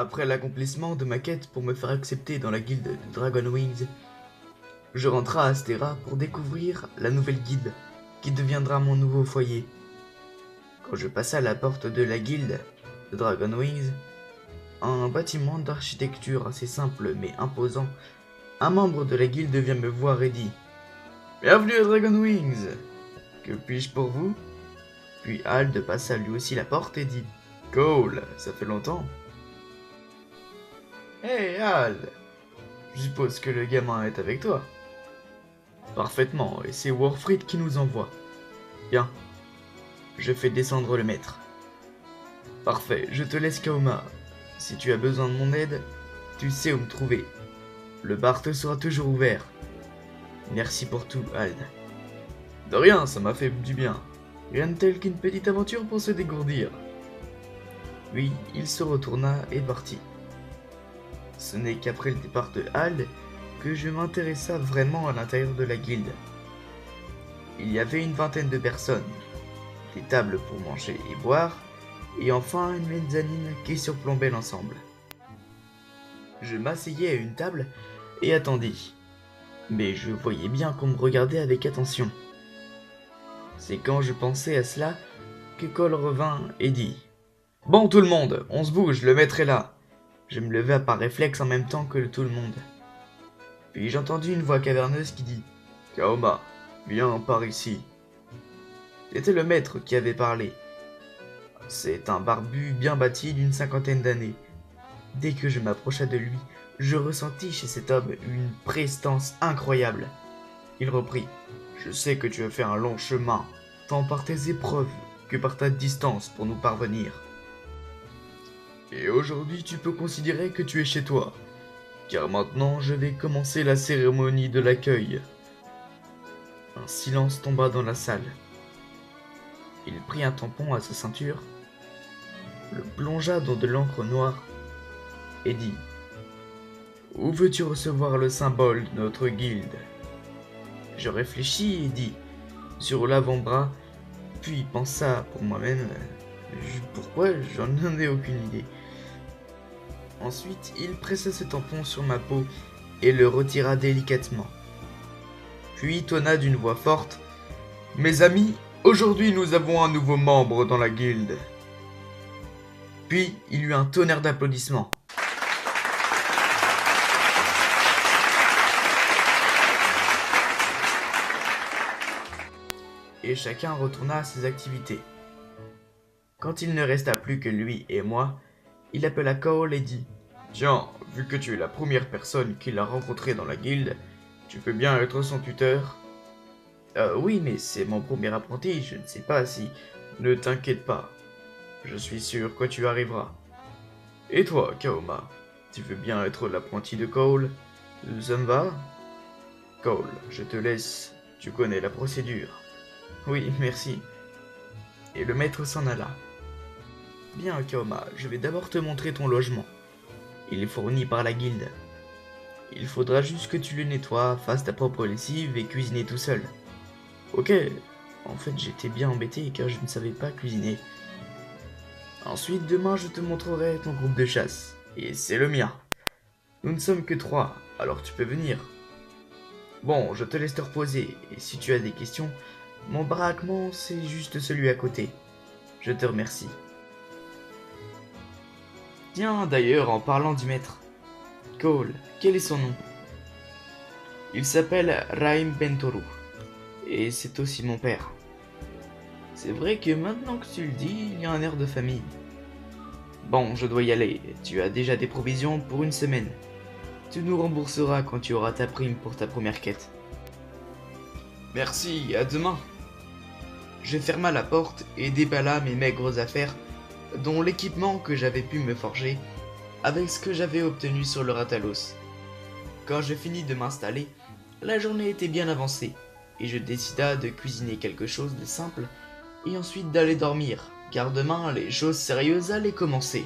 Après l'accomplissement de ma quête pour me faire accepter dans la guilde de Dragon Wings, je rentrai à Astera pour découvrir la nouvelle guilde qui deviendra mon nouveau foyer. Quand je passai à la porte de la guilde de Dragon Wings, un bâtiment d'architecture assez simple mais imposant, un membre de la guilde vient me voir et dit « Bienvenue à Dragon Wings! Que puis-je pour vous ?» Puis Hald passa lui aussi la porte et dit « Cole, ça fait longtemps !»« Hey Hald, je suppose que le gamin est avec toi ?» ?»« Parfaitement, et c'est Warfried qui nous envoie. » »« Bien, je fais descendre le maître. »« Parfait, je te laisse Kaoma. Si tu as besoin de mon aide, tu sais où me trouver. Le bar te sera toujours ouvert. Merci pour tout, Hald. »« De rien, ça m'a fait du bien. Rien de tel qu'une petite aventure pour se dégourdir. » Puis il se retourna et partit. Ce n'est qu'après le départ de Hald que je m'intéressa vraiment à l'intérieur de la guilde. Il y avait une vingtaine de personnes, des tables pour manger et boire, et enfin une mezzanine qui surplombait l'ensemble. Je m'asseyais à une table et attendis, mais je voyais bien qu'on me regardait avec attention. C'est quand je pensais à cela que Cole revint et dit « Bon tout le monde, on se bouge, le maître est là !» Je me levai par réflexe en même temps que tout le monde. Puis j'entendis une voix caverneuse qui dit « Kaoma, viens par ici. » C'était le maître qui avait parlé. C'est un barbu bien bâti d'une cinquantaine d'années. Dès que je m'approcha de lui, je ressentis chez cet homme une prestance incroyable. Il reprit « Je sais que tu as fait un long chemin, tant par tes épreuves que par ta distance pour nous parvenir. Et aujourd'hui tu peux considérer que tu es chez toi, car maintenant je vais commencer la cérémonie de l'accueil. » Un silence tomba dans la salle. Il prit un tampon à sa ceinture, le plongea dans de l'encre noire et dit « Où veux-tu recevoir le symbole de notre guilde ?» Je réfléchis et dis « Sur l'avant-bras », puis pensa pour moi-même « Pourquoi? J'en ai aucune idée. » Ensuite, il pressa ce tampon sur ma peau et le retira délicatement. Puis tonna d'une voix forte « Mes amis, aujourd'hui nous avons un nouveau membre dans la guilde. » Puis il eut un tonnerre d'applaudissements. Et chacun retourna à ses activités. Quand il ne resta plus que lui et moi, il appela Cole et dit « Tiens, vu que tu es la première personne qu'il a rencontrée dans la guilde, tu peux bien être son tuteur ?»« Oui, mais c'est mon premier apprenti, je ne sais pas si... » »« Ne t'inquiète pas, je suis sûr que tu arriveras. Et toi, Kaoma, tu veux bien être l'apprenti de Cole? Ça me va? Cole, je te laisse, tu connais la procédure. » »« Oui, merci. » Et le maître s'en alla. « Bien, Kaoma, je vais d'abord te montrer ton logement. Il est fourni par la guilde. Il faudra juste que tu le nettoies, fasses ta propre lessive et cuisiner tout seul. » Ok, en fait j'étais bien embêté car je ne savais pas cuisiner. Ensuite, demain je te montrerai ton groupe de chasse. Et c'est le mien. Nous ne sommes que 3, alors tu peux venir. Bon, je te laisse te reposer, et si tu as des questions, mon baraquement c'est juste celui à côté. Je te remercie. Tiens, d'ailleurs, en parlant du maître, Cole, quel est son nom? Il s'appelle Raim Bentoru, et c'est aussi mon père. C'est vrai que maintenant que tu le dis, il y a un air de famille. Bon, je dois y aller, tu as déjà des provisions pour une semaine. Tu nous rembourseras quand tu auras ta prime pour ta première quête. Merci, à demain. Je ferma la porte et déballa mes maigres affaires, dont l'équipement que j'avais pu me forger, avec ce que j'avais obtenu sur le Ratalos. Quand je finis de m'installer, la journée était bien avancée, et je décida de cuisiner quelque chose de simple, et ensuite d'aller dormir, car demain les choses sérieuses allaient commencer.